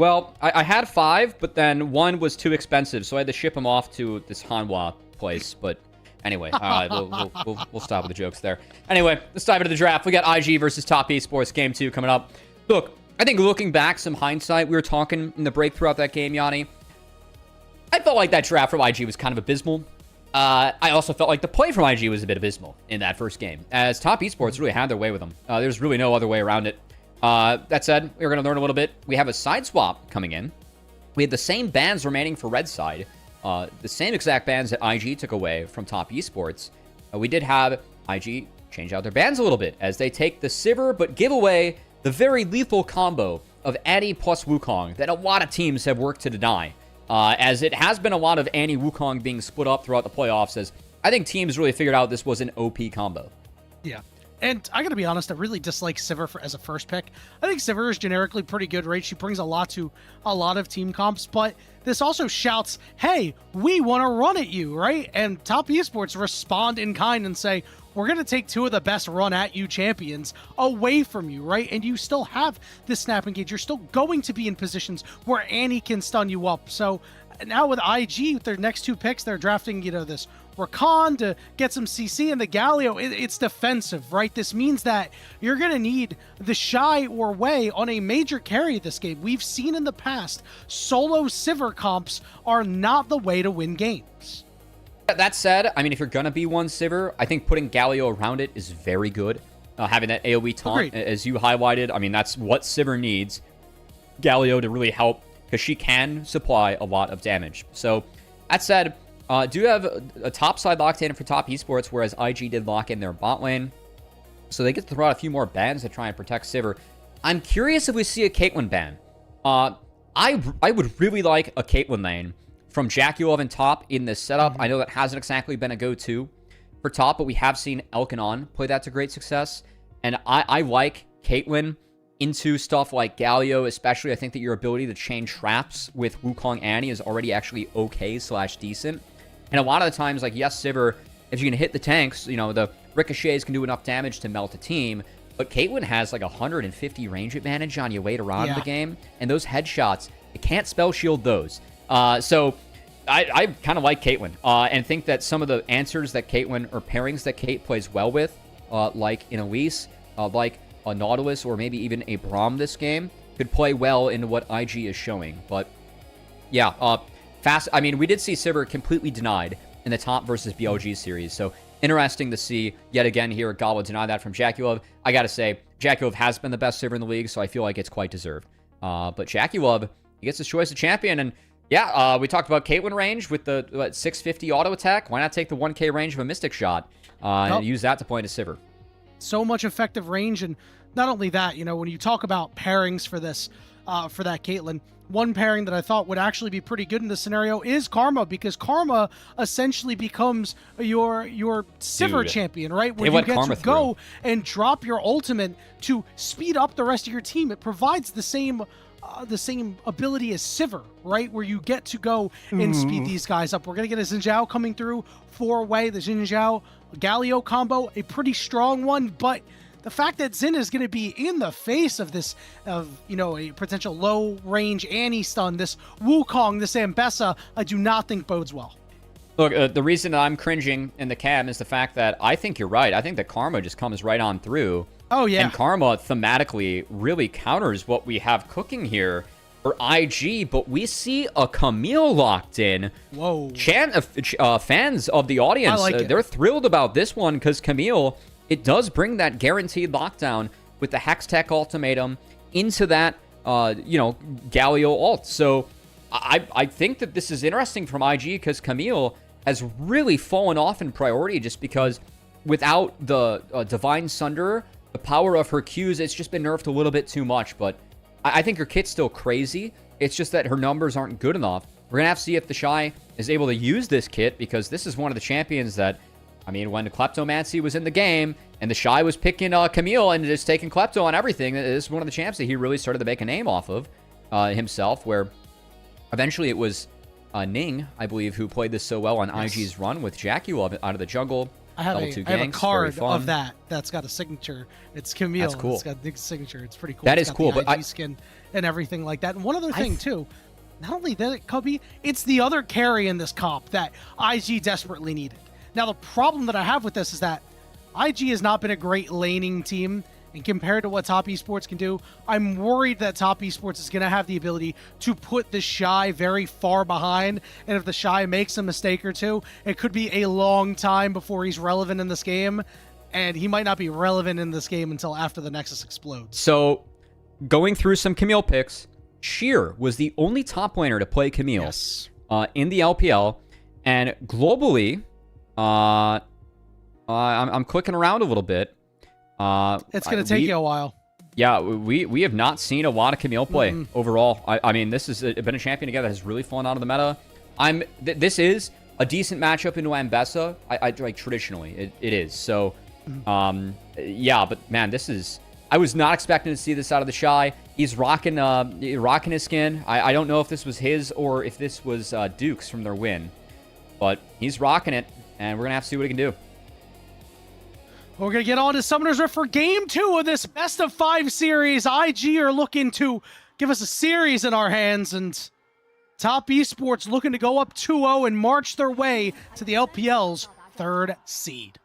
Well, I had 5, but then 1 was too expensive, so I had to ship them off to this Hanwha place. But anyway, we'll stop with the jokes there. Anyway, let's dive into the draft. We got IG versus Top Esports Game 2 coming up. Look, I think looking back, some hindsight, we were talking in the break throughout that game, Yanni. I felt like that draft from IG was kind of abysmal. I also felt like the play from IG was a bit abysmal in that first game, as Top Esports really had their way with them. There's really no other way around it. That said, we're going to learn a little bit. We have a side swap coming in. We had the same bans remaining for Red Side. The same exact bans that IG took away from Top Esports. We did have IG change out their bans a little bit, as they take the Sivir, but give away the very lethal combo of Annie plus Wukong that a lot of teams have worked to deny. As it has been a lot of Annie Wukong being split up throughout the playoffs, as I think teams really figured out this was an OP combo. Yeah. And I gotta be honest, I really dislike Sivir as a first pick. I think Sivir is generically pretty good, right? She brings a lot to a lot of team comps, but this also shouts, hey, we want to run at you, right? And Top Esports respond in kind and say, we're going to take 2 of the best run at you champions away from you, right? And you still have this snap engage. You're still going to be in positions where Annie can stun you up. So now with IG, with their next 2 picks, they're drafting, this Rakan to get some CC, and the Galio, it's defensive, right? This means that you're going to need TheShy or Wei on a major carry this game. We've seen in the past, solo Sivir comps are not the way to win games. That said, I mean, if you're going to be one Sivir, I think putting Galio around it is very good. Having that AoE taunt, Agreed. as you highlighted, I mean, that's what Sivir needs. Galio to really help, because she can supply a lot of damage. So, that said, do have a top side locked in for Top Esports, whereas IG did lock in their bot lane. So they get to throw out a few more bans to try and protect Sivir. I'm curious if we see a Caitlyn ban. I would really like a Caitlyn lane from JackeyLove and Top in this setup. I know that hasn't exactly been a go-to for Top, but we have seen Elkanon play that to great success. And I like Caitlyn into stuff like Galio, especially. I think that your ability to chain traps with Wukong Annie is already actually okay/decent. And a lot of the times, like, yes, Sivir, if you can hit the tanks, the ricochets can do enough damage to melt a team. But Caitlyn has like 150 range advantage on you later on in the game. And those headshots, it can't spell shield those. So I kind of like Caitlyn and think that some of the answers that Caitlyn, or pairings that Kate plays well with, like in Elise, like a Nautilus, or maybe even a Braum this game, could play well into what IG is showing. But yeah, I mean, we did see Sivir completely denied in the Top versus BLG series. So interesting to see yet again here Gala deny that from JackeyLove. I got to say, JackeyLove has been the best Sivir in the league, so I feel like it's quite deserved. But JackeyLove, he gets his choice of champion. And yeah, we talked about Caitlyn range with the 650 auto attack. Why not take the 1k range of a Mystic Shot and use that to play into Sivir? So much effective range. And not only that, when you talk about pairings for this, for that Caitlyn, one pairing that I thought would actually be pretty good in this scenario is Karma, because Karma essentially becomes your Sivir champion, right? Where you get to go and drop your ultimate to speed up the rest of your team. It provides the same ability as Sivir, right? Where you get to go and speed these guys up. We're going to get a Xin Zhao coming through 4-way, the Xin Zhao Galio combo, a pretty strong one, but the fact that Xin is going to be in the face of this, a potential low-range Annie stun, this Wukong, this Ambessa, I do not think bodes well. Look, the reason I'm cringing in the cam is the fact that I think you're right. I think that Karma just comes right on through. Oh, yeah. And Karma thematically really counters what we have cooking here for IG, but we see a Camille locked in. Whoa. Fans of the audience, they're thrilled about this one because Camille, it does bring that guaranteed lockdown with the Hextech ultimatum into that, Galio ult. So I think that this is interesting from IG because Camille has really fallen off in priority just because without the Divine Sunder, the power of her Qs, it's just been nerfed a little bit too much. But I think her kit's still crazy. It's just that her numbers aren't good enough. We're going to have to see if TheShy is able to use this kit because this is one of the champions that, I mean, when Kleptomancy was in the game and TheShy was picking Camille and just taking Klepto on everything, this is one of the champs that he really started to make a name off of himself, where eventually it was Ning, I believe, who played this so well on IG's run with JackeyLove out of the jungle. I have a card of that that's got a signature. It's Camille. That's cool. It's got Nick's signature. It's pretty cool. That it's is cool. The but IG skin and everything like that. And one other thing, too, not only that, Cubby, it's the other carry in this comp that IG desperately needed. Now, the problem that I have with this is that IG has not been a great laning team, and compared to what Top Esports can do, I'm worried that Top Esports is going to have the ability to put TheShy very far behind, and if TheShy makes a mistake or two, it could be a long time before he's relevant in this game, and he might not be relevant in this game until after the Nexus explodes. So, going through some Camille picks, Sheer was the only top laner to play Camille in the LPL, and globally, I'm clicking around a little bit. It's going to take you a while. Yeah, we have not seen a lot of Camille play overall. I mean, this has been a champion together that has really fallen out of the meta. This is a decent matchup into Ambessa. I like traditionally it is. So, yeah, but man, this is. I was not expecting to see this out of TheShy. He's rocking his skin. I don't know if this was his or if this was Duke's from their win, but he's rocking it, and we're gonna have to see what he can do. We're going to get on to Summoner's Rift for Game 2 of this best-of-5 series. IG are looking to give us a series in our hands, and Top Esports looking to go up 2-0 and march their way to the LPL's 3rd seed.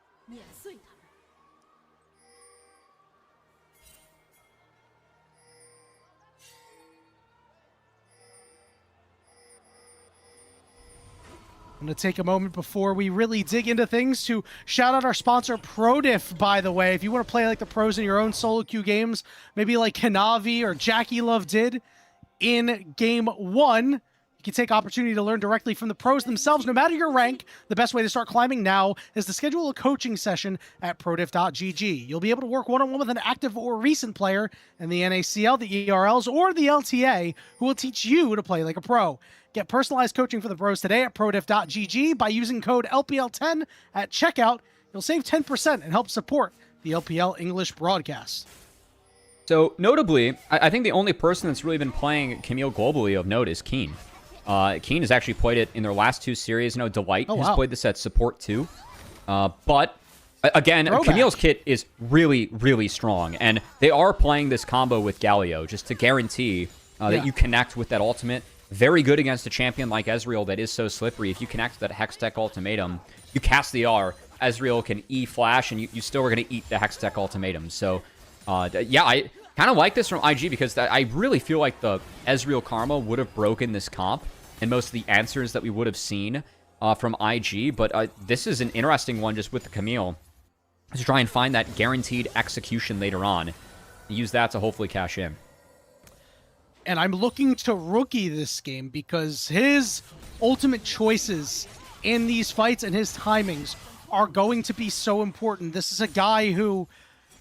I'm going to take a moment before we really dig into things to shout out our sponsor, ProDiff, by the way. If you want to play like the pros in your own solo queue games, maybe like Kanavi or JackeyLove did in Game 1, you can take opportunity to learn directly from the pros themselves. No matter your rank, the best way to start climbing now is to schedule a coaching session at prodiff.gg. You'll be able to work one-on-one with an active or recent player in the NACL, the ERLs, or the LTA who will teach you to play like a pro. Get personalized coaching for the pros today at prodiff.gg by using code LPL10 at checkout. You'll save 10% and help support the LPL English broadcast. So, notably, I think the only person that's really been playing Camille globally of note is Keen. Keen has actually played it in their last 2 series. You know, Delight has played this at support too. But, again, Camille's kit is really, really strong. And they are playing this combo with Galio just to guarantee that you connect with that ultimate. Very good against a champion like Ezreal that is so slippery. If you connect to that Hextech ultimatum, you cast the R. Ezreal can E-flash, and you still are going to eat the Hextech ultimatum. So, yeah, I kind of like this from IG because I really feel like the Ezreal Karma would have broken this comp and most of the answers that we would have seen from IG. But this is an interesting one just with the Camille to try and find that guaranteed execution later on. Use that to hopefully cash in. And I'm looking to Rookie this game because his ultimate choices in these fights and his timings are going to be so important. This is a guy who,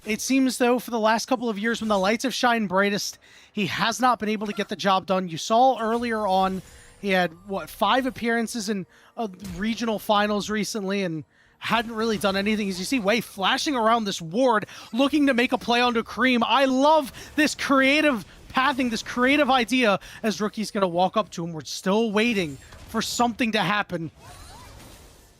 it seems though, for the last couple of years when the lights have shined brightest, he has not been able to get the job done. You saw earlier on, he had, 5 appearances in regional finals recently and hadn't really done anything. As you see, Wei flashing around this ward, looking to make a play onto Creme. I love this creative pathing, this creative idea as Rookie's going to walk up to him. We're still waiting for something to happen.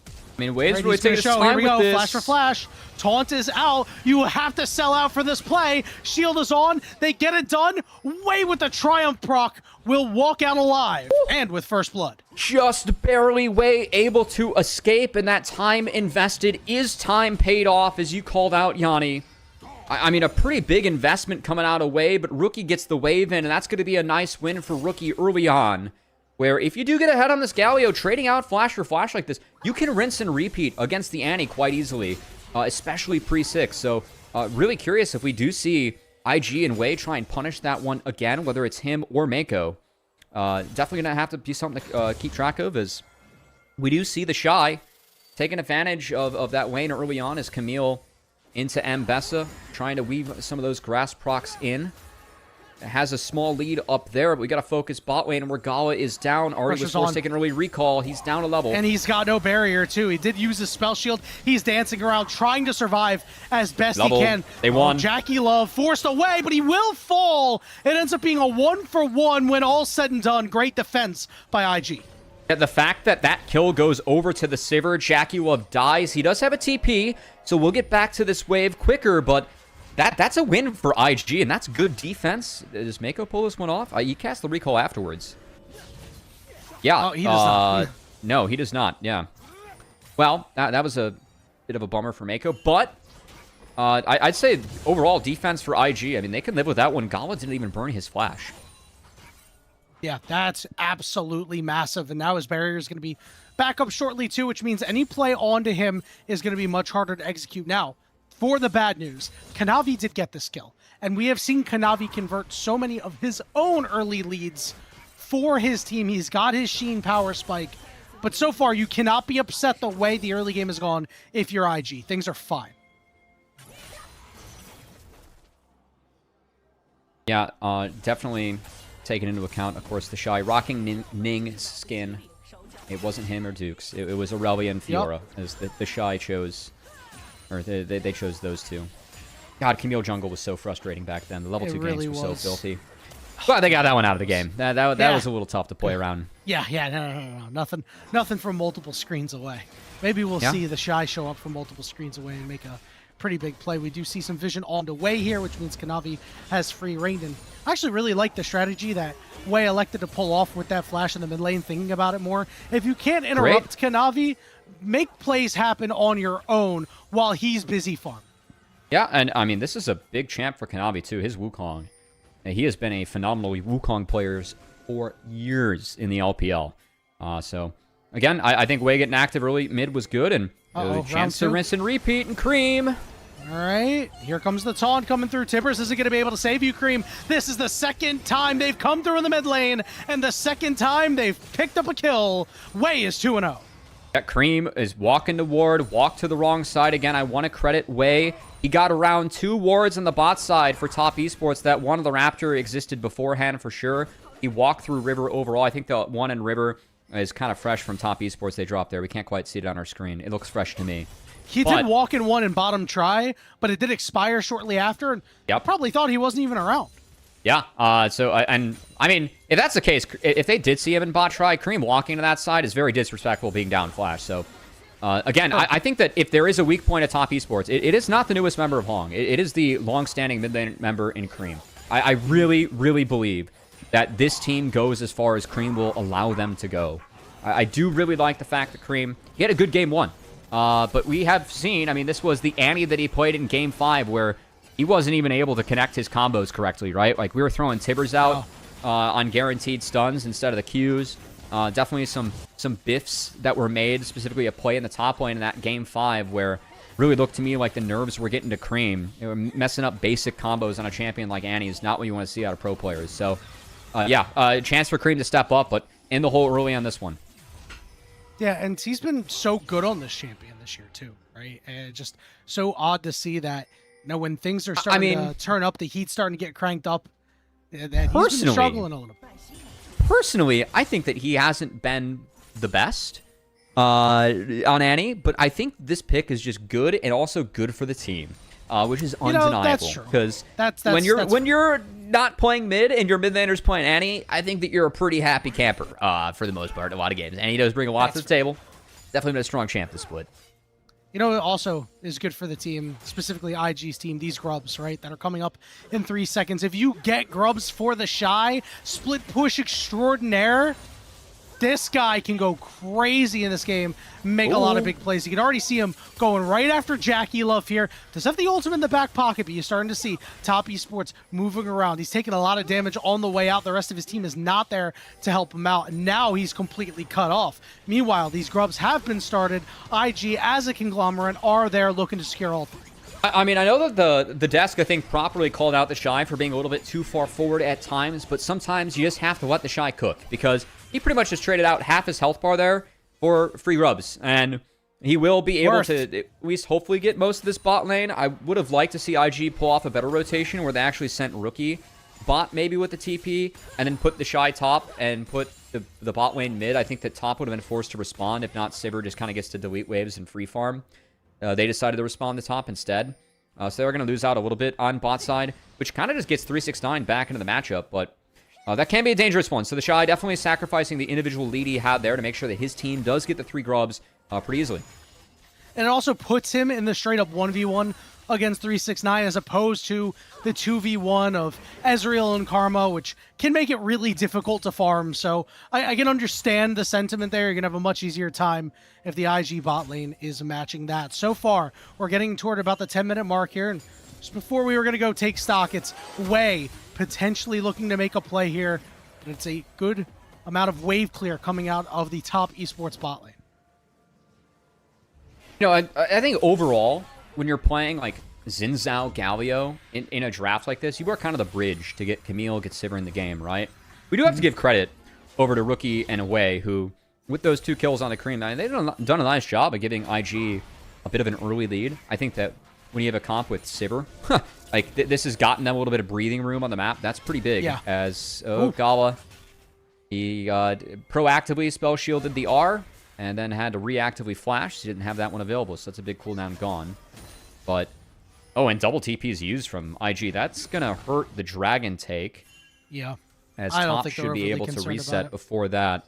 I mean, Wei's really taking his time with this. Here we go, flash for flash. Taunt is out. You have to sell out for this play. Shield is on. They get it done. Wei with the Triumph proc will walk out alive and with first blood. Just barely Wei able to escape, and that time invested is time paid off, as you called out, Yanni. I mean, a pretty big investment coming out of Wei, but Rookie gets the wave in, and that's going to be a nice win for Rookie early on. Where if you do get ahead on this Galio, trading out flash for flash like this, you can rinse and repeat against the Annie quite easily, especially pre-6. So, really curious if we do see IG and Wei try and punish that one again, whether it's him or Meiko. Definitely going to have to be something to keep track of, as we do see TheShy taking advantage of that lane early on as Camille into Ambessa, trying to weave some of those grass procs in. It has a small lead up there, but we got to focus bot lane, where Gala is down. Already was forced taking early recall. He's down a level. And he's got no barrier, too. He did use his spell shield. He's dancing around, trying to survive as best he can. They won. JackeyLove forced away, but he will fall. It ends up being a 1-for-1 when all's said and done. Great defense by IG. The fact that that kill goes over to the Sivir, JackeyLove dies. He does have a TP, so we'll get back to this wave quicker, but That's a win for IG, and that's good defense. Does Meiko pull this one off? He cast the recall afterwards. Yeah. Oh, he does not. No, he does not. Yeah. Well, that was a bit of a bummer for Meiko, but I'd say overall defense for IG, I mean, they can live with that one. Gala didn't even burn his flash. Yeah, that's absolutely massive. And now his barrier is going to be back up shortly too, which means any play onto him is going to be much harder to execute. Now, for the bad news, Kanavi did get this kill. And we have seen Kanavi convert so many of his own early leads for his team. He's got his Sheen power spike. But so far, you cannot be upset the way the early game has gone if you're IG. Things are fine. Yeah, definitely taken into account, of course, TheShy rocking Ning's skin. It wasn't him or Dukes. It was Aurelia and Fiora, as TheShy chose, or they chose those two. God, Camille Jungle was so frustrating back then. The level 2 really games were was. so filthy. But they got that one out of the game. That was a little tough to play around. Yeah, no. Nothing from multiple screens away. Maybe we'll see TheShy show up from multiple screens away and make a pretty big play. We do see some vision on the way here, which means Kanavi has free reign. And I actually really like the strategy that Wei elected to pull off with that flash in the mid lane, thinking about it more. If you can't interrupt Kanavi, make plays happen on your own while he's busy farming. Yeah, and I mean, this is a big champ for Kanavi, too. His Wukong. He has been a phenomenal Wukong player for years in the LPL. So, again, I think Wei getting active early mid was good, and chance to rinse and repeat, and Creme. All right, here comes the taunt coming through. Tibbers isn't going to be able to save you, Creme. This is the second time they've come through in the mid lane, and the second time they've picked up a kill. Wei is 2-0. Yeah, Creme is walking to ward, walked to the wrong side. Again, I want to credit Wei. He got around 2 wards on the bot side for top esports. That one of the Raptor existed beforehand for sure. He walked through River overall. I think the one in River is kind of fresh from top esports they dropped there. We can't quite see it on our screen. It looks fresh to me. He did walk in one in bottom try, but it did expire shortly after, and I probably thought he wasn't even around. Yeah, and I mean, if that's the case, if they did see him in bot try, Creme walking to that side is very disrespectful being down flash. So, again, I think that if there is a weak point at top esports, it is not the newest member of Hong. It is the long-standing mid lane member in Creme. I really, really believe that this team goes as far as Creme will allow them to go. I do really like the fact that Creme, he had a good game 1. But we have seen, I mean, this was the Annie that he played in game 5 where he wasn't even able to connect his combos correctly, right? Like, we were throwing Tibbers out on guaranteed stuns instead of the Qs. Definitely some biffs that were made, specifically a play in the top lane in that game 5 where really looked to me like the nerves were getting to Creme. They were messing up basic combos on a champion like Annie is not what you want to see out of pro players. So, yeah, chance for Creme to step up, but in the hole early on this one. Yeah, and he's been so good on this champion this year too, right? And it's just so odd to see that, you know, when things are starting to turn up, the heat's starting to get cranked up, that he's been struggling a little bit. Personally, I think that he hasn't been the best on Annie, but I think this pick is just good and also good for the team, which is undeniable. That's true. Because when you're not playing mid and your mid laner's playing Annie, I think that you're a pretty happy camper for the most part in a lot of games. Annie does bring a lot to the table. Definitely been a strong champ to split. You know, it also is good for the team, specifically IG's team, these grubs, right, that are coming up in 3 seconds. If you get grubs for TheShy, split push extraordinaire, this guy can go crazy in this game, make a lot of big plays. You can already see him going right after JackeyLove here. Does have the ultimate in the back pocket, but you're starting to see top esports moving around. He's taking a lot of damage on the way out. The rest of his team is not there to help him out, and now he's completely cut off. Meanwhile, these grubs have been started. IG, as a conglomerate, are there looking to secure all 3. I mean, I know that the desk, I think, properly called out TheShy for being a little bit too far forward at times, but sometimes you just have to let TheShy cook, because he pretty much just traded out half his health bar there for free grubs, and he will be able to at least hopefully get most of this bot lane. I would have liked to see IG pull off a better rotation where they actually sent Rookie bot maybe with the TP, and then put TheShy top and put the bot lane mid. I think that top would have been forced to respond. If not, Sivir just kind of gets to delete waves and free farm. They decided to respond to top instead. So they were going to lose out a little bit on bot side, which kind of just gets 369 back into the matchup, but that can be a dangerous one. So TheShy definitely sacrificing the individual lead he had there to make sure that his team does get the 3 grubs pretty easily. And it also puts him in the straight-up 1v1 against 369 as opposed to the 2v1 of Ezreal and Karma, which can make it really difficult to farm. So I can understand the sentiment there. You're going to have a much easier time if the IG bot lane is matching that. So far, we're getting toward about the 10-minute mark here. And just before we were going to go take stock, it's Wei potentially looking to make a play here. But it's a good amount of wave clear coming out of the top esports bot lane. You know, I think overall, when you're playing like Xin Zhao, Galio in a draft like this, you are kind of the bridge to get Camille, get Sivir in the game, right? We do have to give credit over to Rookie and Away, who, with those 2 kills on the Creme, they've done a nice job of giving IG a bit of an early lead. I think that when you have a comp with Sivir, like this has gotten them a little bit of breathing room on the map. That's pretty big. Yeah. As Gala, he proactively spell shielded the R and then had to reactively flash. He didn't have that one available, so that's a big cooldown gone. But, oh, and double TP is used from IG. That's going to hurt the Dragon take. Yeah. As I don't Top think should be able to reset before that.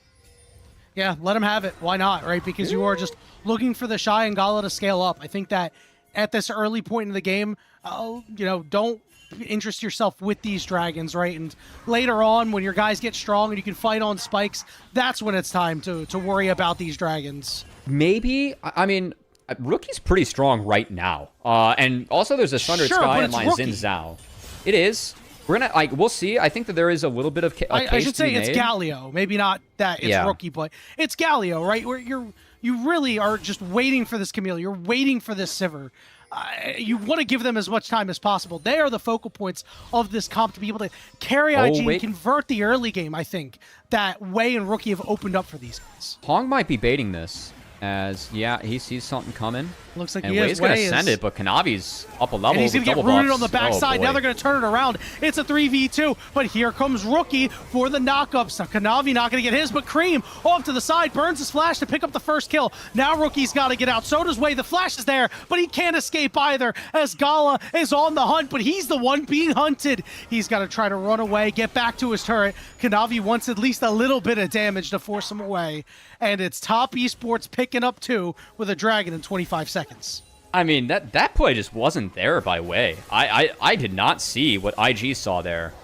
Yeah, let him have it. Why not, right? Because you are just looking for TheShy and Gala to scale up. I think that at this early point in the game, don't interest yourself with these dragons, right? And later on, when your guys get strong and you can fight on spikes, that's when it's time to worry about these dragons. Maybe. I mean, Rookie's pretty strong right now. And also there's a Thunder Sky in my Xin Zhao. It is. We're gonna we'll see. I think that there is a little bit of I should say it's Galio. Maybe not that it's Rookie, but it's Galio, right? Where you really are just waiting for this Camille. You're waiting for this Sivir. You want to give them as much time as possible. They are the focal points of this comp to be able to carry IG and convert the early game, I think, that Wei and Rookie have opened up for these guys. Hong might be baiting this. As, he sees something coming. Looks like and he is. Wei's going to send it, but Kanavi's up a level. And he's going to get rooted on the backside. Oh, now they're going to turn it around. It's a 3v2, but here comes Rookie for the knockups. Now Kanavi not going to get his, but Creme off to the side, burns his flash to pick up the first kill. Now Rookie's got to get out. So does Wei. The flash is there, but he can't escape either as Gala is on the hunt, but he's the one being hunted. He's got to try to run away, get back to his turret. Kanavi wants at least a little bit of damage to force him away. And it's Top Esports picking up 2 with a dragon in 25 seconds. I mean, that play just wasn't there by Wei. I did not see what IG saw there.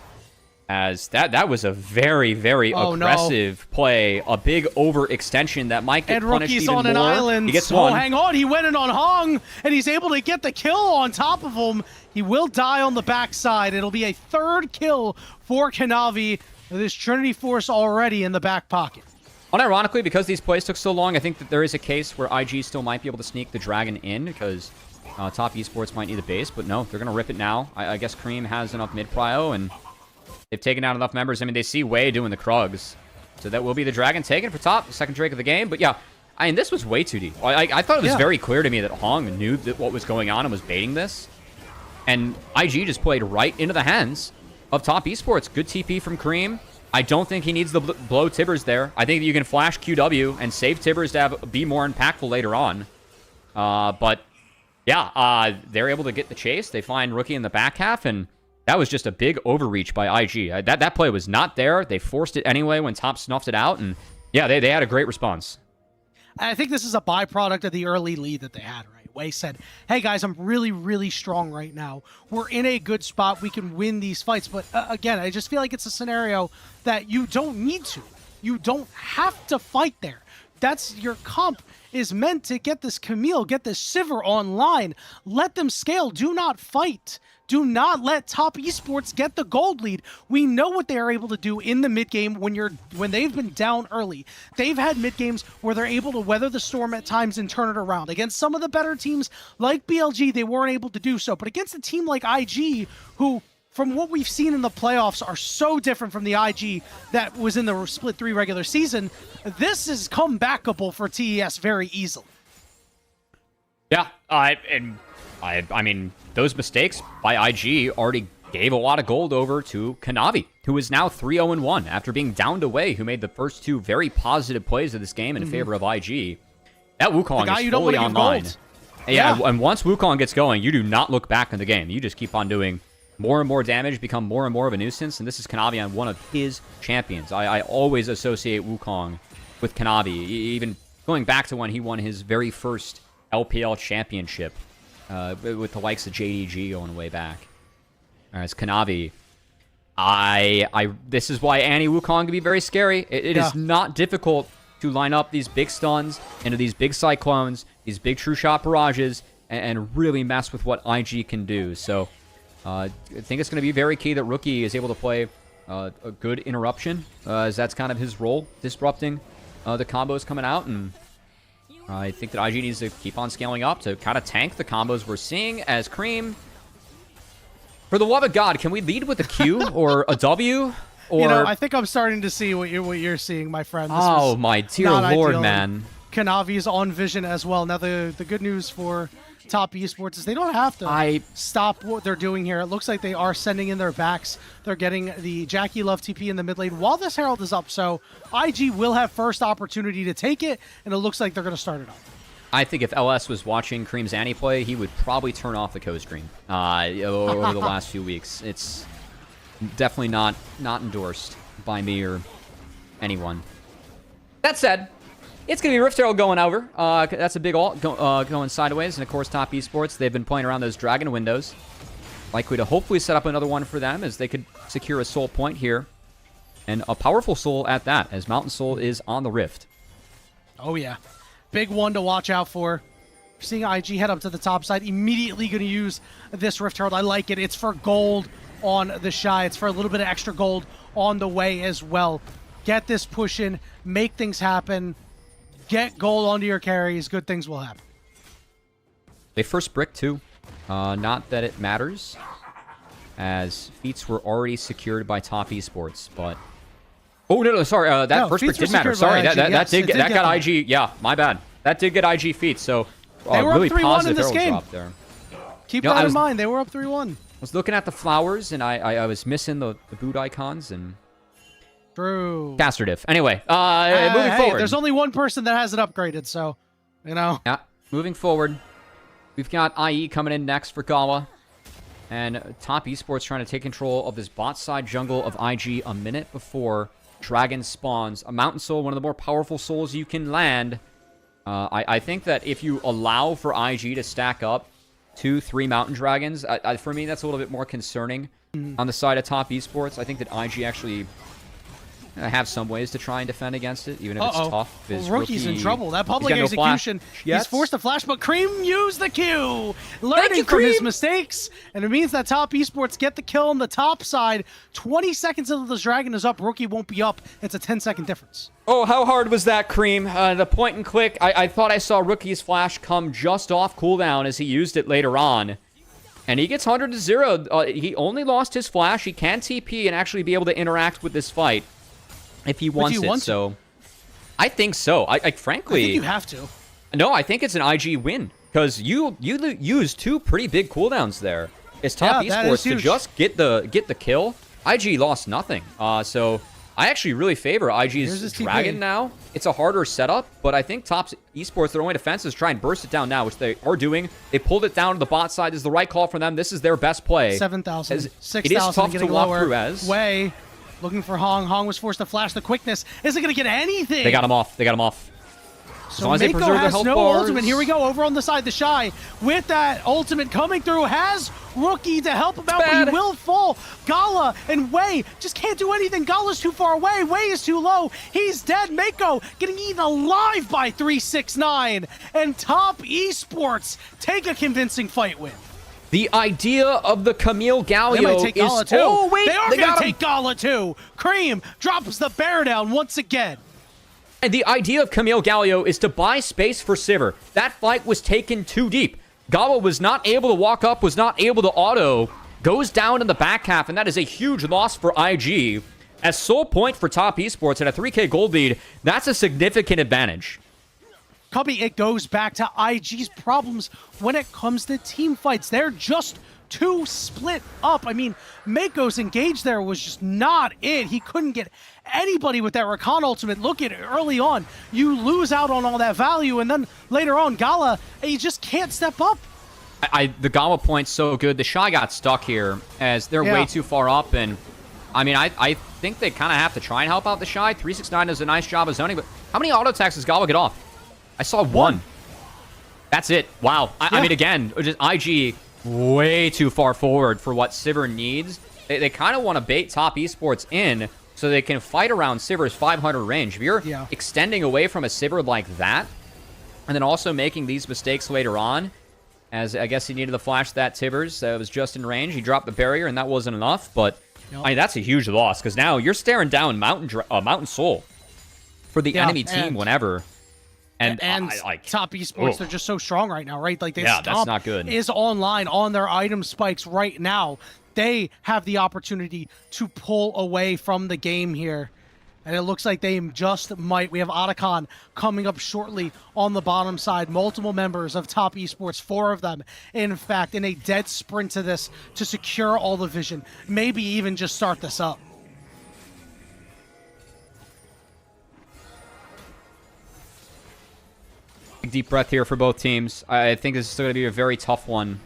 As that was a very, very aggressive play. A big overextension that might get punished even more. And Rookie's on an island. He gets one. Hang on. He went in on Hong, and he's able to get the kill on top of him. He will die on the backside. It'll be a 3rd kill for Kanavi. This Trinity Force already in the back pocket. Unironically, because these plays took so long, I think that there is a case where IG still might be able to sneak the Dragon in because Top Esports might need the base, but no, they're going to rip it now. I guess Creme has enough mid-prio, and they've taken out enough members. I mean, they see Wei doing the Krugs, so that will be the Dragon taken for Top, the 2nd Drake of the game. But yeah, I mean, this was way too deep. I thought it was very clear to me that Hong knew what was going on and was baiting this, and IG just played right into the hands of Top Esports. Good TP from Creme. I don't think he needs to blow Tibbers there. I think that you can flash QW and save Tibbers to be more impactful later on. But, yeah, they're able to get the chase. They find Rookie in the back half, and that was just a big overreach by IG. That play was not there. They forced it anyway when Top snuffed it out, and, yeah, they had a great response. I think this is a byproduct of the early lead that they had, right? Wei said, hey guys, I'm really, really strong right now. We're in a good spot. We can win these fights. But again, I just feel like it's a scenario that you don't need to. You don't have to fight there. That's your comp is meant to get this Camille, get this Sivir online. Let them scale. Do not fight. Do not let Top Esports get the gold lead. We know what they are able to do in the mid game when they've been down early. They've had mid games where they're able to weather the storm at times and turn it around. Against some of the better teams like BLG, they weren't able to do so. But against a team like IG, who from what we've seen in the playoffs are so different from the IG that was in the split 3 regular season, this is comebackable for TES very easily. Yeah, I mean, those mistakes by IG already gave a lot of gold over to Kanavi, who is now 3-0-1 after being downed away, who made the first 2 very positive plays of this game in favor of IG. That Wukong is fully online. Yeah, and once Wukong gets going, you do not look back in the game. You just keep on doing more and more damage, become more and more of a nuisance, and this is Kanavi on one of his champions. I always associate Wukong with Kanavi, even going back to when he won his very first LPL championship. with the likes of JDG going way back. As Kanavi, this is why Annie Wukong can be very scary. It is not difficult to line up these big stuns into these big cyclones, these big true shot barrages, and really mess with what IG can do. So I think it's going to be very key that Rookie is able to play a good interruption, as that's kind of his role, disrupting the combos coming out. And I think that IG needs to keep on scaling up to kind of tank the combos we're seeing as Creme. For the love of God, can we lead with a Q or a W? Or... You know, I think I'm starting to see what you're seeing, my friend. This oh, my dear Lord, man. Kanavi's on vision as well. Now, the good news for Top Esports is they don't have to stop what they're doing here. It looks like they are sending in their backs. They're getting the JackeyLove TP in the mid lane while this Herald is up. So IG will have first opportunity to take it, and it looks like they're going to start it up. I think if LS was watching Creme's Annie play, he would probably turn off the co-stream over the last few weeks. It's definitely not endorsed by me or anyone. That said, it's going to be Rift Herald going over. That's a big ult going sideways. And, of course, Top Esports, they've been playing around those Dragon windows. Likely to hopefully set up another one for them as they could secure a soul point here. And a powerful soul at that, as Mountain Soul is on the Rift. Oh, yeah. Big one to watch out for. Seeing IG head up to the top side, immediately going to use this Rift Herald. I like it. It's for gold on TheShy. It's for a little bit of extra gold on the way as well. Get this push in, make things happen, get gold onto your carries, good things will happen. They first brick too. Not that it matters, as feats were already secured by Top Esports, but... Oh, no, sorry. That first pick did matter. Sorry, that got IG. Yeah, my bad. That did get IG feet, so they were really up 3-1 positive in this game. drop there. Keep that in mind. They were up 3-1. I was looking at the flowers, and I was missing the boot icons, and... True. Caster diff. Anyway, moving forward. There's only one person that has it upgraded, so, you know. Yeah, moving forward. We've got IE coming in next for Gala. And Top Esports trying to take control of this bot side jungle of IG a minute before Dragon spawns. A Mountain Soul, one of the more powerful souls you can land. I think that if you allow for IG to stack up 2-3 Mountain Dragons, for me that's a little bit more concerning on the side of Top Esports. I think that IG actually have some ways to try and defend against it, even if it's tough. Well, Rookie's in trouble. That public execution, he's forced to flash, but Creme used the Q, learning from his mistakes, and it means that Top Esports get the kill on the top side. 20 seconds until this Dragon is up, Rookie won't be up. It's a 10-second difference. Oh, how hard was that, Creme? The point and click, I thought I saw Rookie's flash come just off cooldown as he used it later on. And he gets 100-0. He only lost his flash. He can TP and actually be able to interact with this fight if he wants it. So I think so. Frankly, I think you have to. No, I think it's an IG win because you used 2 pretty big cooldowns there. It's Top Esports to just get the kill. IG lost nothing. So I actually really favor IG's Dragon now. It's a harder setup, but I think Top Esports, their only defense is try and burst it down now, which they are doing. They pulled it down to the bot side. This is the right call for them. This is their best play. 7,000, 6,000. It is tough to walk through as. Way. Looking for Hong. Hong was forced to flash the quickness. Isn't going to get anything. They got him off. They got him off. So Meiko has no ultimate. Here we go. Over on the side, TheShy with that ultimate coming through has Rookie to help him out, but he will fall. Gala and Wei just can't do anything. Gala's too far away. Wei is too low. He's dead. Meiko getting eaten alive by 369. And Top Esports take a convincing fight win. The idea of the Camille Galio they might take Gala too. Oh, wait. They are going to take Gala too. Creme drops the bear down once again. And the idea of Camille Galio is to buy space for Sivir. That fight was taken too deep. Gala was not able to walk up, was not able to auto, goes down in the back half, and that is a huge loss for IG. As sole point for Top Esports at a 3K gold lead, that's a significant advantage. Cubby, it goes back to IG's problems when it comes to team fights. They're just too split up. I mean, Meiko's engage there was just not it. He couldn't get anybody with that Rakan ultimate. Look at it early on. You lose out on all that value, and then later on, Gala, you just can't step up. The Gala point's so good. TheShy got stuck here as they're way too far up, and I mean, I think they kind of have to try and help out TheShy. 369 does a nice job of zoning, but how many auto attacks does Gala get off? I saw one. That's it. Wow. I mean, again, just IG way too far forward for what Sivir needs. They kind of want to bait Top Esports in so they can fight around Sivir's 500 range. If you're extending away from a Sivir like that, and then also making these mistakes later on, as I guess he needed the flash that Tibbers that was just in range. He dropped the barrier, and that wasn't enough. But I mean, that's a huge loss because now you're staring down Mountain Soul for the enemy team whenever. And Top Esports, they're just so strong right now, right? Like, that's not good. Is online on their item spikes right now. They have the opportunity to pull away from the game here. And it looks like they just might. We have Otacon coming up shortly on the bottom side. Multiple members of Top Esports, 4 of them, in fact, in a dead sprint to this to secure all the vision. Maybe even just start this up. Deep breath here for both teams. I think this is still going to be a very tough one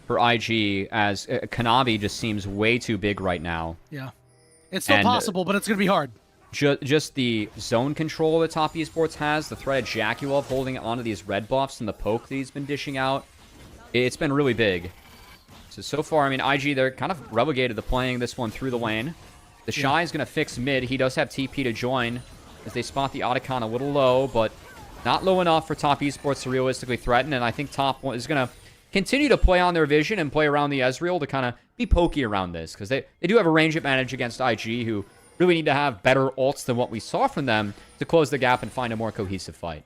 for IG, as Kanavi just seems way too big right now. Yeah. It's still possible, but it's going to be hard. Just the zone control that Top Esports has, the threat of JackeyLove holding onto these red buffs and the poke that he's been dishing out, it's been really big. So far, I mean, IG, they're kind of relegated to playing this one through the lane. TheShy is going to fix mid. He does have TP to join as they spot the Otacon a little low, but not low enough for Top Esports to realistically threaten, and I think Top is going to continue to play on their vision and play around the Ezreal to kind of be pokey around this, because they do have a range advantage against IG, who really need to have better ults than what we saw from them to close the gap and find a more cohesive fight.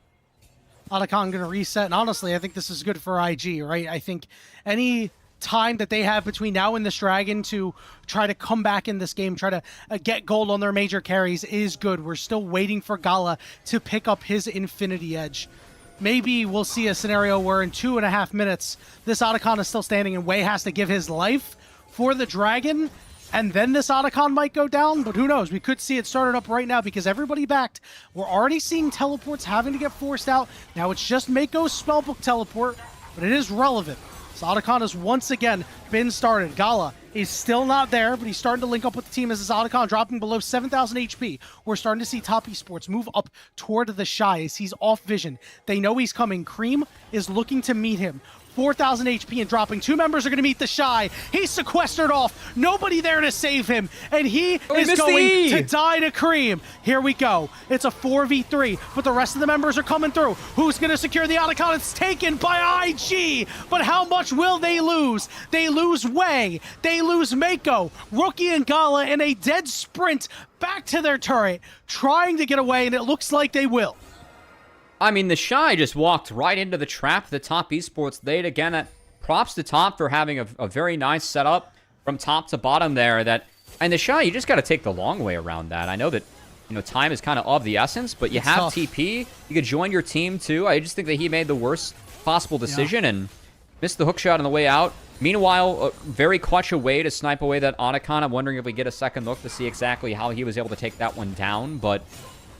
Otacon going to reset, and honestly, I think this is good for IG, right? I think any time that they have between now and this Dragon to try to come back in this game, try to get gold on their major carries is good. We're still waiting for Gala to pick up his Infinity Edge. Maybe we'll see a scenario where in 2.5 minutes, this Otacon is still standing and Wei has to give his life for the Dragon, and then this Otacon might go down, but who knows? We could see it started up right now because everybody backed. We're already seeing teleports having to get forced out. Now it's just Meiko's spellbook teleport, but it is relevant. So Otacon has once again been started. Gala is still not there, but he's starting to link up with the team as his Otacon dropping below 7,000 HP. We're starting to see Top Esports move up toward TheShy as he's off vision. They know he's coming. Creme is looking to meet him. 4,000 HP and dropping. 2 members are going to meet TheShy. He's sequestered off. Nobody there to save him. And he is going to die to Creme. Here we go. It's a 4v3, but the rest of the members are coming through. Who's going to secure the Otacon? It's taken by IG. But how much will they lose? They lose Wei. They lose Meiko. Rookie and Gala in a dead sprint back to their turret, trying to get away, and it looks like they will. I mean, TheShy just walked right into the trap that Top Esports laid. Again, props to Top for having a very nice setup from top to bottom there. And TheShy, you just got to take the long way around that. I know that, you know, time is kind of the essence, but you have tough. TP. You could join your team, too. I just think that he made the worst possible decision and missed the hookshot on the way out. Meanwhile, very clutch away to snipe away that Otacon. I'm wondering if we get a second look to see exactly how he was able to take that one down. But,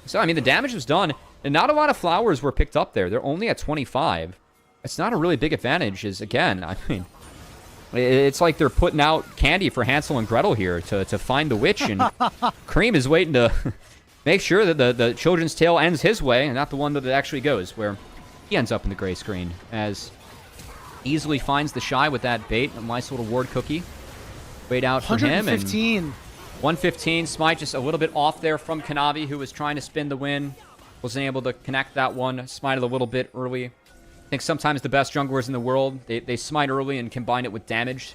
so, I mean, the damage was done. And not a lot of flowers were picked up there. They're only at 25. It's not a really big advantage, again, I mean, it's like they're putting out candy for Hansel and Gretel here to find the witch, and Creme is waiting to make sure that the children's tale ends his way, and not the one that it actually goes, where he ends up in the gray screen, as easily finds TheShy with that bait, a nice little ward cookie. Wait out for him, and 115. Smite just a little bit off there from Kanavi, who was trying to spin the win. Wasn't able to connect that one. Smited a little bit early. I think sometimes the best junglers in the world, they smite early and combine it with damage.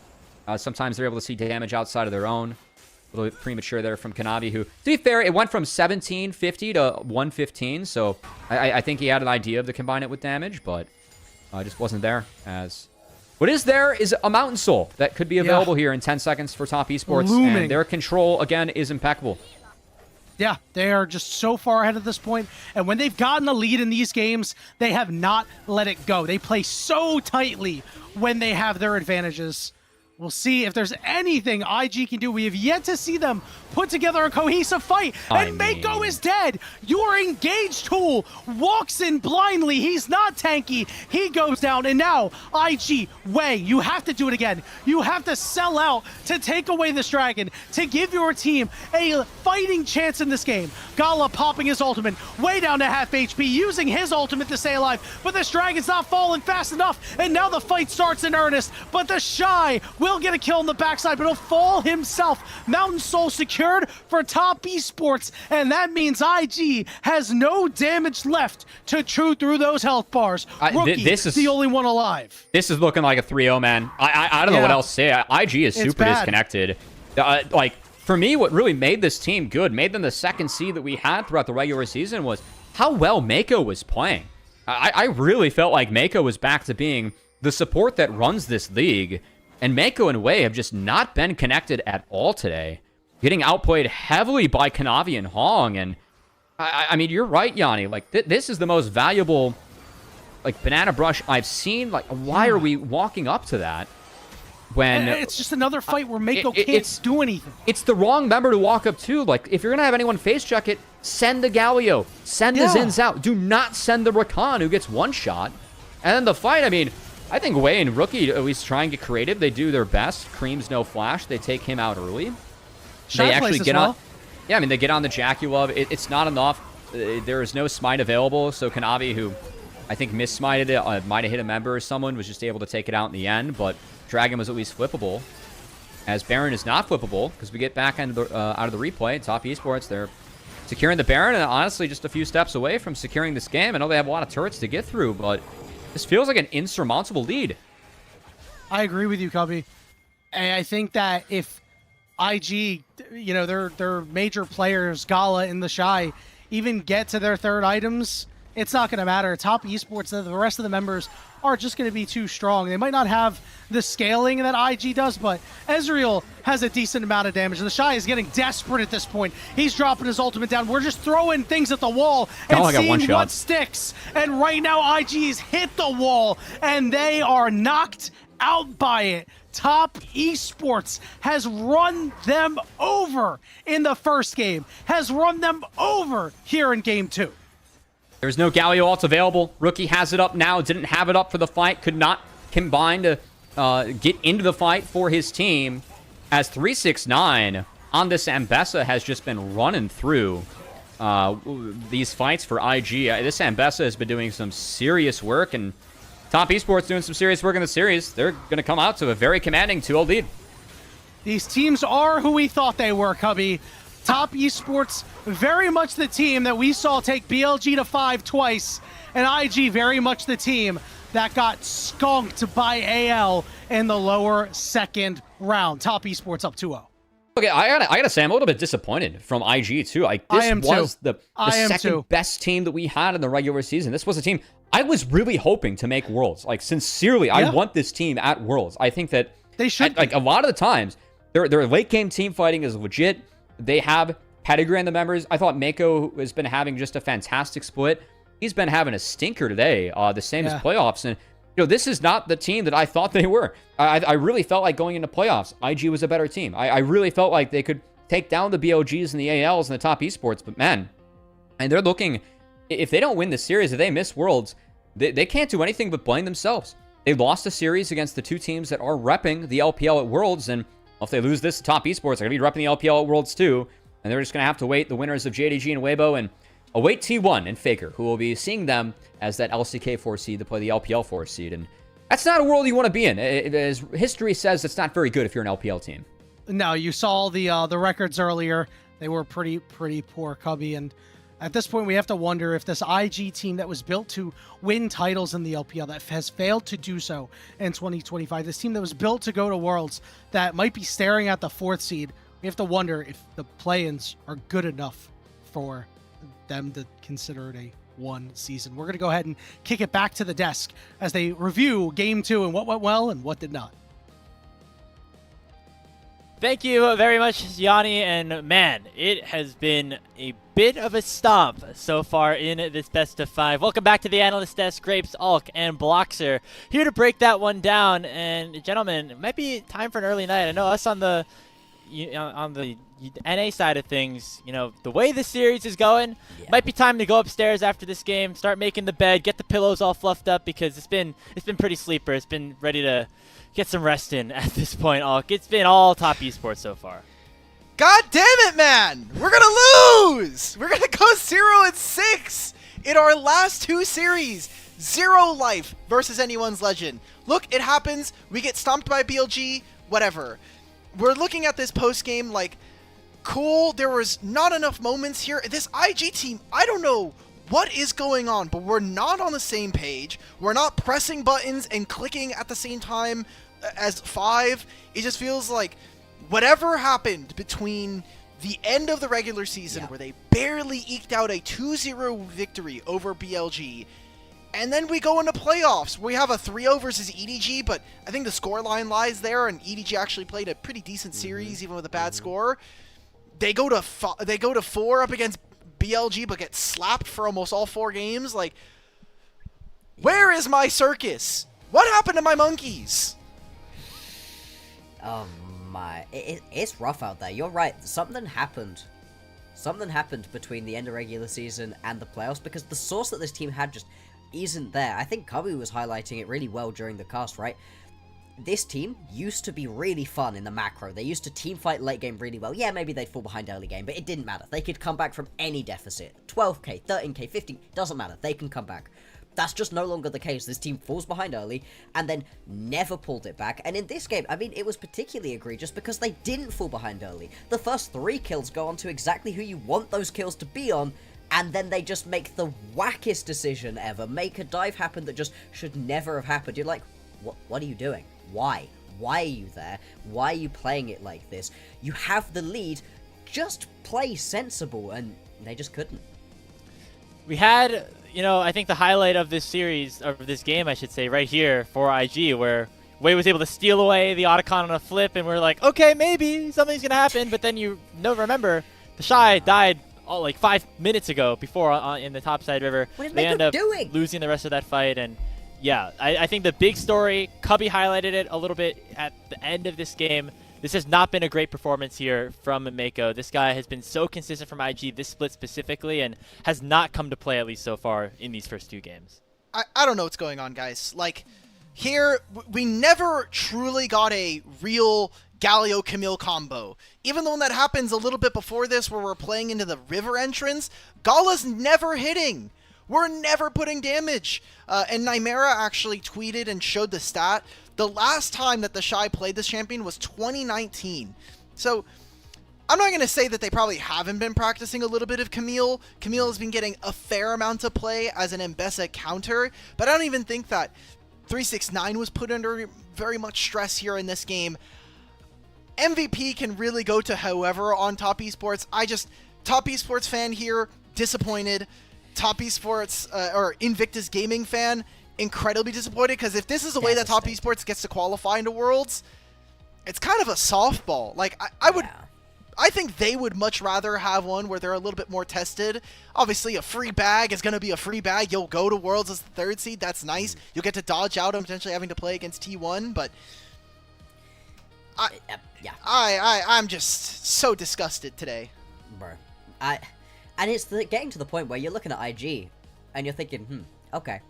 Sometimes they're able to see damage outside of their own. A little bit premature there from Kanavi, who, to be fair, it went from 1750 to 115. So I think he had an idea of to combine it with damage, but just wasn't there. As what is there is a Mountain Soul that could be available here in 10 seconds for Top Esports. Looming. And their control, again, is impeccable. Yeah, they are just so far ahead at this point. And when they've gotten a lead in these games, they have not let it go. They play so tightly when they have their advantages. We'll see if there's anything IG can do. We have yet to see them put together a cohesive fight. And Meiko is dead. Your engaged tool walks in blindly. He's not tanky. He goes down. And now, IG, Wei, you have to do it again. You have to sell out to take away this dragon, to give your team a fighting chance in this game. Gala popping his ultimate, way down to half HP, using his ultimate to stay alive. But this dragon's not falling fast enough. And now the fight starts in earnest. But TheShy will get a kill on the backside, but he'll fall himself. Mountain Soul secured for top esports, and that means IG has no damage left to chew through those health bars. Rookie, this is the only one alive. This is looking like a 3-0, man. I don't know what else to say. IG is super disconnected. Like, for me, what really made this team good, made them the second seed that we had throughout the regular season, was how well Meiko was playing. I really felt like Meiko was back to being the support that runs this league. And Meiko and Wei have just not been connected at all today. Getting outplayed heavily by Kanavi and Hong. And, I mean, you're right, Yanni. Like, this is the most valuable, like, banana brush I've seen. Like, why are we walking up to that? When it's just another fight where Meiko can't do anything. It's the wrong member to walk up to. Like, if you're going to have anyone face check it, send the Galio. Send the Zins out. Do not send the Rakan who gets one shot. And then the fight, I mean, I think Wei and Rookie at least try and get creative. They do their best. Creme's no flash. They take him out early. They actually get on. Yeah, I mean, they get on the JackeyLove. It's not enough. There is no smite available. So Kanavi, who I think miss-smited it, might have hit a member or someone, was just able to take it out in the end. But Dragon was at least flippable. As Baron is not flippable, because we get back out of the replay. Top Esports, they're securing the Baron, and honestly, just a few steps away from securing this game. I know they have a lot of turrets to get through, but this feels like an insurmountable lead. I agree with you, Cubby. And I think that if IG, you know, their major players, Gala and TheShy, even get to their third items, it's not going to matter. Top Esports, the rest of the members are just going to be too strong. They might not have the scaling that IG does, but Ezreal has a decent amount of damage. TheShy is getting desperate at this point. He's dropping his ultimate down. We're just throwing things at the wall and seeing what sticks. And right now, IG's hit the wall, and they are knocked out by it. Top Esports has run them over in the first game, has run them over here in game 2. There's no Galio ult available. Rookie has it up now. Didn't have it up for the fight. Could not combine to get into the fight for his team. As 369 on this Ambessa has just been running through these fights for IG. This Ambessa has been doing some serious work, and Top Esports doing some serious work in the series. They're going to come out to a very commanding 2-0 lead. These teams are who we thought they were, Cubby. Top Esports, very much the team that we saw take BLG to 5 twice, and IG very much the team that got skunked by AL in the lower second round. Top Esports up 2-0. Okay, I gotta say, I'm a little bit disappointed from IG, too. Like, this was the second best team that we had in the regular season. This was a team I was really hoping to make Worlds. Like, sincerely, I want this team at Worlds. I think that they should. Like, a lot of the times, their late-game team fighting is legit. They have pedigree in the members. I thought Meiko has been having just a fantastic split. He's been having a stinker today, the same as playoffs. And, you know, this is not the team that I thought they were. I really felt like going into playoffs, IG was a better team. I really felt like they could take down the BOGs and the ALs and the Top Esports. But, man, and they're looking, if they don't win the series, if they miss Worlds, they can't do anything but blame themselves. They lost a series against the two teams that are repping the LPL at Worlds, and if they lose this, Top Esports are going to be repping the LPL at Worlds too, and they're just going to have to wait the winners of JDG and Weibo and await T1 and Faker, who will be seeing them as that LCK 4 seed to play the LPL 4 seed. And that's not a world you want to be in. As history says, it's not very good if you're an LPL team. No, you saw the records earlier. They were pretty poor, Cubby, and at this point, we have to wonder if this IG team that was built to win titles in the LPL, that has failed to do so in 2025, this team that was built to go to Worlds, that might be staring at the 4th seed, we have to wonder if the play-ins are good enough for them to consider it a 1 season. We're going to go ahead and kick it back to the desk as they review Game 2 and what went well and what did not. Thank you very much, Yanni, and man, it has been a bit of a stomp so far in this best of 5. Welcome back to the Analyst Desk, Grapes, Ulk, and Bloxer, here to break that one down. And gentlemen, it might be time for an early night. I know us on the NA side of things, you know, the way the series is going, might be time to go upstairs after this game, start making the bed, get the pillows all fluffed up, because it's been pretty sleeper. It's been ready to get some rest in at this point. It's been all top esports so far. God damn it, man! We're gonna lose! We're gonna go 0-6 in our last 2 series. 0 life versus anyone's legend. Look, it happens. We get stomped by BLG, whatever. We're looking at this post-game like, cool, there was not enough moments here. This IG team, I don't know what is going on, but we're not on the same page. We're not pressing buttons and clicking at the same time as 5. It just feels like whatever happened between the end of the regular season, where they barely eked out a 2-0 victory over BLG, and then we go into playoffs. We have a 3-0 versus EDG, but I think the scoreline lies there, and EDG actually played a pretty decent series, even with a bad score. They go to 4 up against BLG, but get slapped for almost all 4 games. Like, where is my circus? What happened to my monkeys? Oh my, it's rough out there. You're right. Something happened. Something happened between the end of regular season and the playoffs, because the source that this team had just isn't there. I think Cubby was highlighting it really well during the cast, right? This team used to be really fun in the macro. They used to teamfight late game really well. Yeah, maybe they'd fall behind early game, but it didn't matter. They could come back from any deficit. 12k, 13k, 15, doesn't matter. They can come back. That's just no longer the case. This team falls behind early and then never pulled it back. And in this game, I mean, it was particularly egregious because they didn't fall behind early. The first 3 kills go on to exactly who you want those kills to be on, and then they just make the wackest decision ever. Make a dive happen that just should never have happened. You're like, what are you doing? Why? Why are you there? Why are you playing it like this? You have the lead. Just play sensible, and they just couldn't. We had, you know, I think the highlight of this series, of this game, I should say, right here for IG, where Wei was able to steal away the Otacon on a flip, and we're like, okay, maybe something's going to happen, but then you remember, TheShy died like 5 minutes ago before in the topside river. What is they Meiko end up doing? losing the rest of that fight, and yeah, I think the big story, Cubby highlighted it a little bit at the end of this game. This has not been a great performance here from Meiko. This guy has been so consistent from IG, this split specifically, and has not come to play, at least so far, in these first 2 games. I don't know what's going on, guys. Like, here, we never truly got a real Galio-Camille combo. Even though that happens a little bit before this, where we're playing into the river entrance, Gala's never hitting. We're never putting damage. And Nymera actually tweeted and showed the stat. The last time that TheShy played this champion was 2019. So, I'm not going to say that they probably haven't been practicing a little bit of Camille. Camille has been getting a fair amount of play as an Mbessa counter, but I don't even think that 369 was put under very much stress here in this game. MVP can really go to whoever on Top Esports. Top Esports fan here, disappointed. Top Esports, or Invictus Gaming fan, incredibly disappointed, because if this is the way that Top Esports gets to qualify into Worlds, it's kind of a softball. Like, I think they would much rather have one where they're a little bit more tested. Obviously, a free bag is going to be a free bag. You'll go to Worlds as the 3rd seed. That's nice. You'll get to dodge out and potentially having to play against T1, but I'm just so disgusted today. Bro. And it's getting to the point where you're looking at IG, and you're thinking, okay.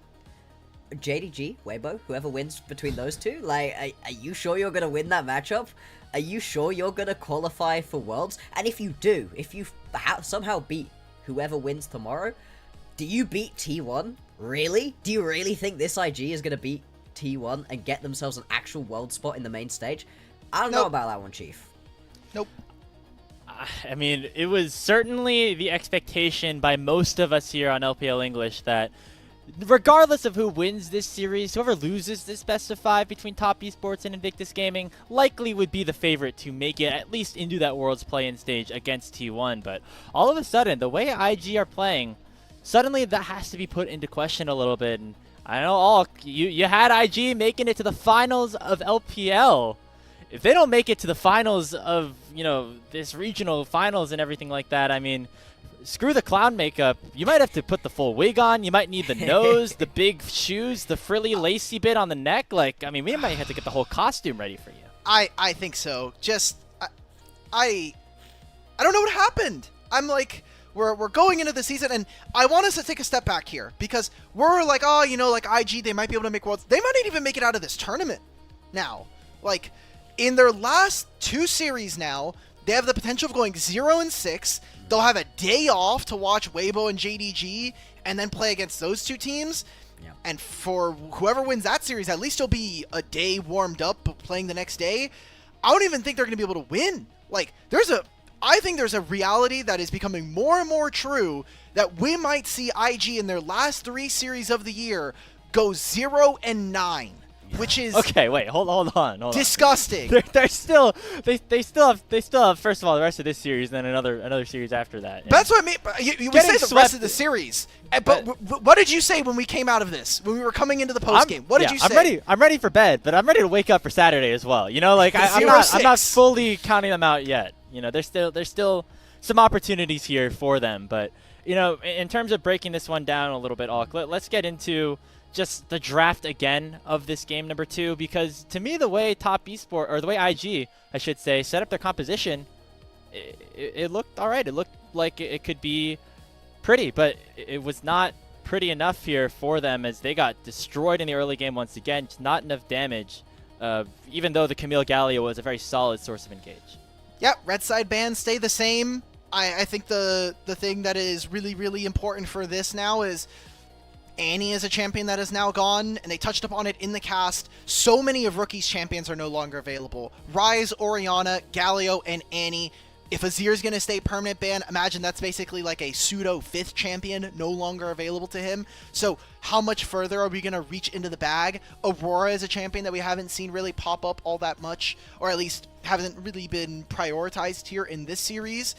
JDG, Weibo, whoever wins between those two, like, are you sure you're going to win that matchup? Are you sure you're going to qualify for Worlds? And if you do, if you somehow beat whoever wins tomorrow, do you beat T1? Really? Do you really think this IG is going to beat T1 and get themselves an actual world spot in the main stage? I don't know about that one, Chief. Nope. I mean, it was certainly the expectation by most of us here on LPL English that regardless of who wins this series, whoever loses this best of 5 between Top Esports and Invictus Gaming likely would be the favorite to make it at least into that Worlds play-in stage against T1. But all of a sudden, the way IG are playing, suddenly that has to be put into question a little bit. And I know, you had IG making it to the finals of LPL if they don't make it to the finals of, you know, this regional finals and everything like that, I mean, screw the clown makeup. You might have to put the full wig on. You might need the nose, the big shoes, the frilly lacy bit on the neck. Like, I mean, we might have to get the whole costume ready for you. I think so. Just I don't know what happened. I'm like, we're going into the season, and I want us to take a step back here because we're like, oh, you know, like IG, they might be able to make Worlds. They might not even make it out of this tournament now. Like, in their last 2 series now, they have the potential of going 0-6. They'll have a day off to watch Weibo and JDG and then play against those 2 teams. Yeah. And for whoever wins that series, at least it'll be a day warmed up playing the next day. I don't even think they're going to be able to win. Like, I think there's a reality that is becoming more and more true that we might see IG in their last 3 series of the year go 0-9, which is okay. Wait, hold on. disgusting. They're still they still have first of all the rest of this series, and then another series after that. And That's what I mean. You would say the rest of the series, but what did you say when we came out of this? When we were coming into the post game, what did you say? I'm ready for bed, but I'm ready to wake up for Saturday as well. You know, like I'm not fully counting them out yet. You know, there's still some opportunities here for them, but you know, in terms of breaking this one down a little bit, let's get into just the draft again of this game number 2, because to me the way Top Esport, or the way IG I should say, set up their composition, it looked alright. It looked like it could be pretty, but it was not pretty enough here for them as they got destroyed in the early game once again. Just not enough damage, even though the Camille Galio was a very solid source of engage. Yep, red side bans stay the same. I think the thing that is really, really important for this now is Annie is a champion that is now gone, and they touched upon it in the cast. So many of Rookie's champions are no longer available. Ryze, Orianna, Galio, and Annie. If Azir's going to stay permanent ban, imagine that's basically like a pseudo 5th champion no longer available to him. So how much further are we going to reach into the bag? Aurora is a champion that we haven't seen really pop up all that much, or at least haven't really been prioritized here in this series.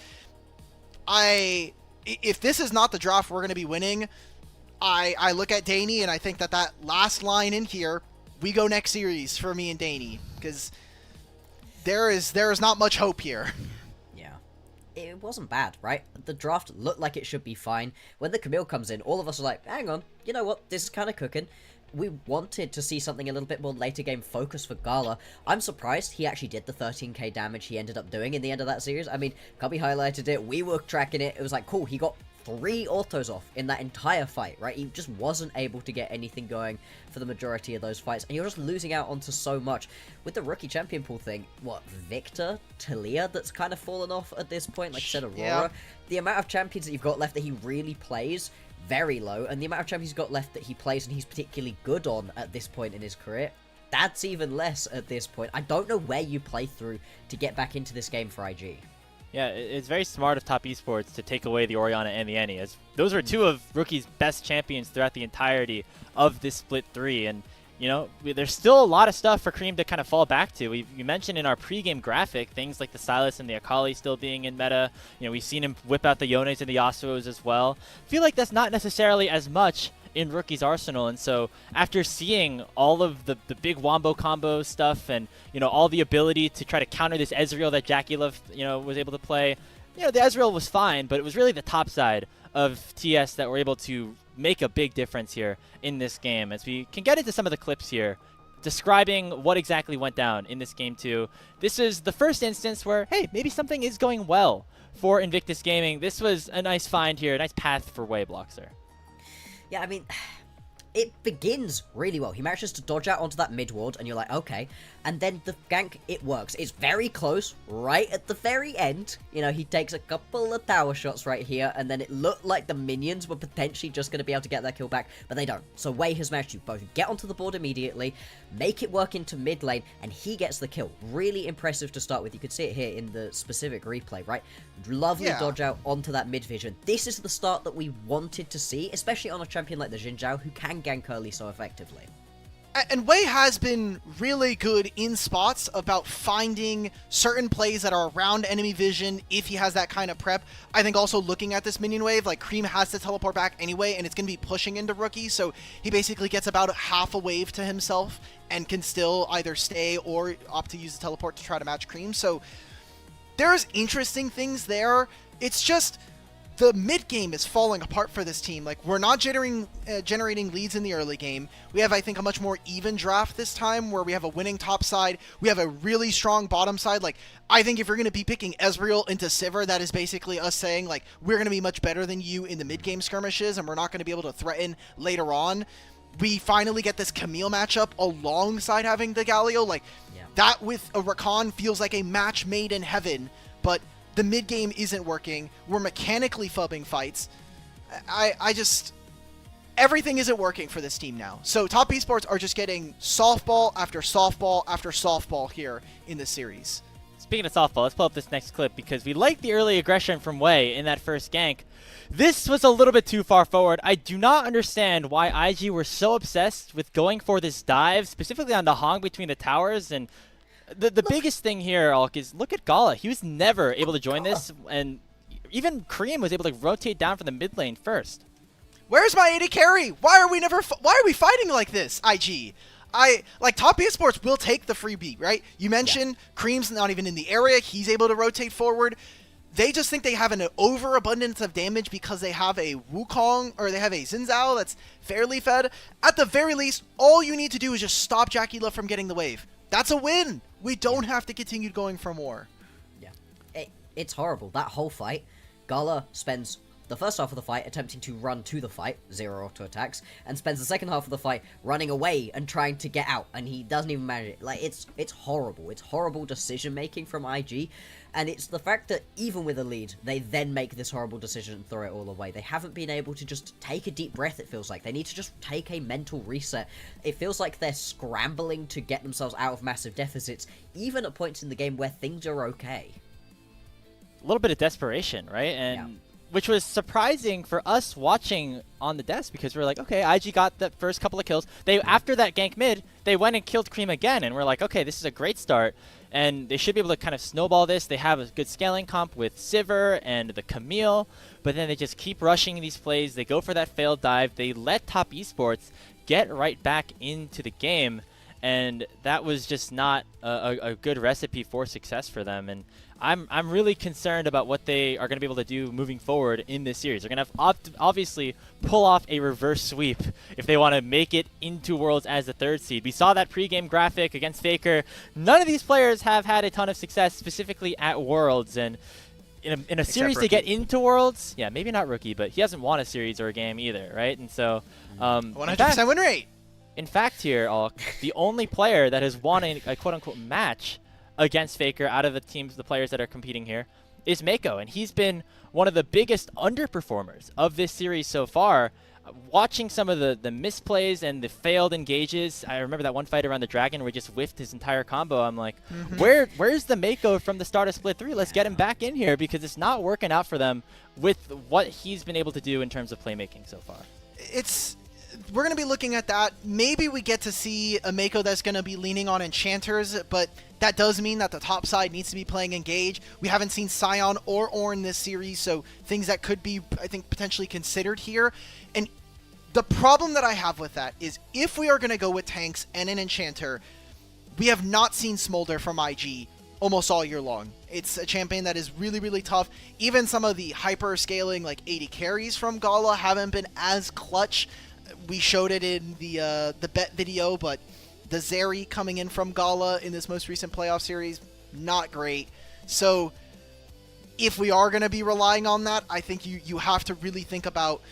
If this is not the draft we're going to be winning, I look at Danny and I think that last line in here, we go next series for me and Danny, because there is not much hope here. Yeah. It wasn't bad, right? The draft looked like it should be fine. When the Camille comes in, all of us are like, hang on, you know what? This is kind of cooking. We wanted to see something a little bit more later game focused for Gala. I'm surprised he actually did the 13k damage he ended up doing in the end of that series. I mean, Cubby highlighted it, we were tracking it, it was like, cool, he got 3 autos off in that entire fight, right? He just wasn't able to get anything going for the majority of those fights, and you're just losing out onto so much. With the rookie champion pool thing, what, Victor, Talia that's kind of fallen off at this point, like I said, Aurora. Yeah. The amount of champions that you've got left that he really plays, very low, and the amount of champions he's got left that he plays and he's particularly good on at this point in his career, that's even less at this point. I don't know where you play through to get back into this game for IG. Yeah, it's very smart of Top Esports to take away the Orianna and the Annie, as those were 2 of Rookie's best champions throughout the entirety of this split 3. And, you know, there's still a lot of stuff for Creme to kind of fall back to. You mentioned in our pregame graphic things like the Sylas and the Akali still being in meta. You know, we've seen him whip out the Yones and the Yasuos as well. I feel like that's not necessarily as much in Rookie's arsenal, and so after seeing all of the big wombo combo stuff and, you know, all the ability to try to counter this Ezreal that JackeyLove, you know, was able to play, you know, the Ezreal was fine, but it was really the top side of TS that were able to make a big difference here in this game. As we can get into some of the clips here describing what exactly went down in this game 2. This is the first instance where, hey, maybe something is going well for Invictus Gaming. This was a nice find here, a nice path for Waybloxer. Yeah, I mean, it begins really well. He manages to dodge out onto that mid ward, and you're like, okay. And then the gank, it works. It's very close, right at the very end. You know, he takes a couple of tower shots right here, and then it looked like the minions were potentially just going to be able to get their kill back, but they don't. So Wei has managed to both get onto the board immediately, make it work into mid lane, and he gets the kill. Really impressive to start with. You could see it here in the specific replay, right? Lovely dodge out onto that mid vision. This is the start that we wanted to see, especially on a champion like the Xin Zhao, who can gank early so effectively. And Wei has been really good in spots about finding certain plays that are around enemy vision if he has that kind of prep. I think also looking at this minion wave, like Creme has to teleport back anyway, and it's going to be pushing into Rookie, so he basically gets about half a wave to himself and can still either stay or opt to use the teleport to try to match Creme. So there's interesting things there. It's just the mid game is falling apart for this team. Like, we're not generating leads in the early game. We have, I think, a much more even draft this time where we have a winning top side. We have a really strong bottom side. Like, I think if you're going to be picking Ezreal into Sivir, that is basically us saying, like, we're going to be much better than you in the mid game skirmishes, and we're not going to be able to threaten later on. We finally get this Camille matchup alongside having the Galio. Like, that with a Rakan feels like a match made in heaven, but the mid game isn't working. We're mechanically fubbing fights. I just... Everything isn't working for this team now. So Top Esports are just getting softball after softball after softball here in this series. Speaking of softball, let's pull up this next clip because we like the early aggression from Wei in that first gank. This was a little bit too far forward. I do not understand why IG were so obsessed with going for this dive, specifically on the Hong between the towers. And the biggest thing here, Alk, is look at Gala. He was never able to join this, and even Creme was able to rotate down from the mid lane first. Where's my AD carry? Why are we fighting like this, IG? Like, Top Esports will take the freebie, right? You mentioned Creme's not even in the area. He's able to rotate forward. They just think they have an overabundance of damage because they have a Wukong, or they have a Xin Zhao that's fairly fed. At the very least, all you need to do is just stop JackeyLove from getting the wave. That's a win. We don't have to continue going for more. Yeah. It's horrible. That whole fight, Gala spends the first half of the fight attempting to run to the fight, 0 auto attacks, and spends the second half of the fight running away and trying to get out, and he doesn't even manage it. Like, it's horrible. It's horrible decision making from IG, and it's the fact that even with a lead, they then make this horrible decision and throw it all away. They haven't been able to just take a deep breath, it feels like. They need to just take a mental reset. It feels like they're scrambling to get themselves out of massive deficits, even at points in the game where things are okay. A little bit of desperation, right? And which was surprising for us watching on the desk because we were like, okay, IG got the first couple of kills. After that gank mid, they went and killed Creme again, and we're like, okay, this is a great start, and they should be able to kind of snowball this. They have a good scaling comp with Sivir and the Camille, but then they just keep rushing these plays. They go for that failed dive. They let Top Esports get right back into the game, and that was just not a good recipe for success for them. And I'm really concerned about what they are going to be able to do moving forward in this series. They're going to have obviously pull off a reverse sweep if they want to make it into Worlds as the third seed. We saw that pregame graphic against Faker. None of these players have had a ton of success specifically at Worlds, and in a series to get into Worlds, yeah, maybe not Rookie, but he hasn't won a series or a game either, right? And so 100% win rate. In fact here, Alk, the only player that has won a quote-unquote match against Faker out of the players that are competing here is Meiko, and he's been one of the biggest underperformers of this series so far. Watching some of the misplays and the failed engages, I remember that one fight around the dragon where he just whiffed his entire combo. I'm like, where's the Meiko from the start of Split 3? Let's get him back in here because it's not working out for them with what he's been able to do in terms of playmaking so far. We're going to be looking at that. Maybe we get to see a Meiko that's going to be leaning on enchanters, but that does mean that the top side needs to be playing engage. We haven't seen Sion or Ornn this series, so things that could be, I think, potentially considered here. And the problem that I have with that is if we are going to go with tanks and an enchanter, we have not seen Smolder from IG almost all year long. It's a champion that is really, really tough. Even some of the hyper scaling, like 80 carries from Gala haven't been as clutch. We showed it in the bet video, but the Zeri coming in from Gala in this most recent playoff series, not great. So if we are going to be relying on that, I think you have to really think about,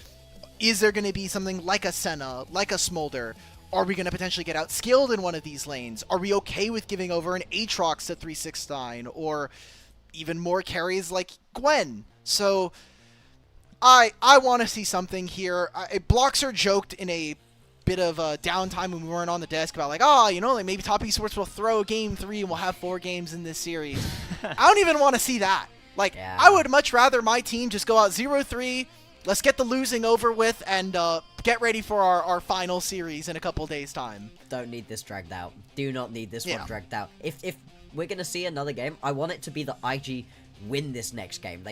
is there going to be something like a Senna, like a Smolder? Are we going to potentially get outskilled in one of these lanes? Are we okay with giving over an Aatrox to 369? Or even more carries like Gwen? So I want to see something here. Bloxer joked in a bit of a downtime when we weren't on the desk about like, like maybe Top Esports will throw game 3 and we'll have 4 games in this series. I don't even want to see that. Like, I would much rather my team just go out 0-3, let's get the losing over with, and get ready for our final series in a couple days' time. Don't need this dragged out. Do not need this Yeah. one dragged out. If we're gonna see another game, I want it to be that IG win this next game. They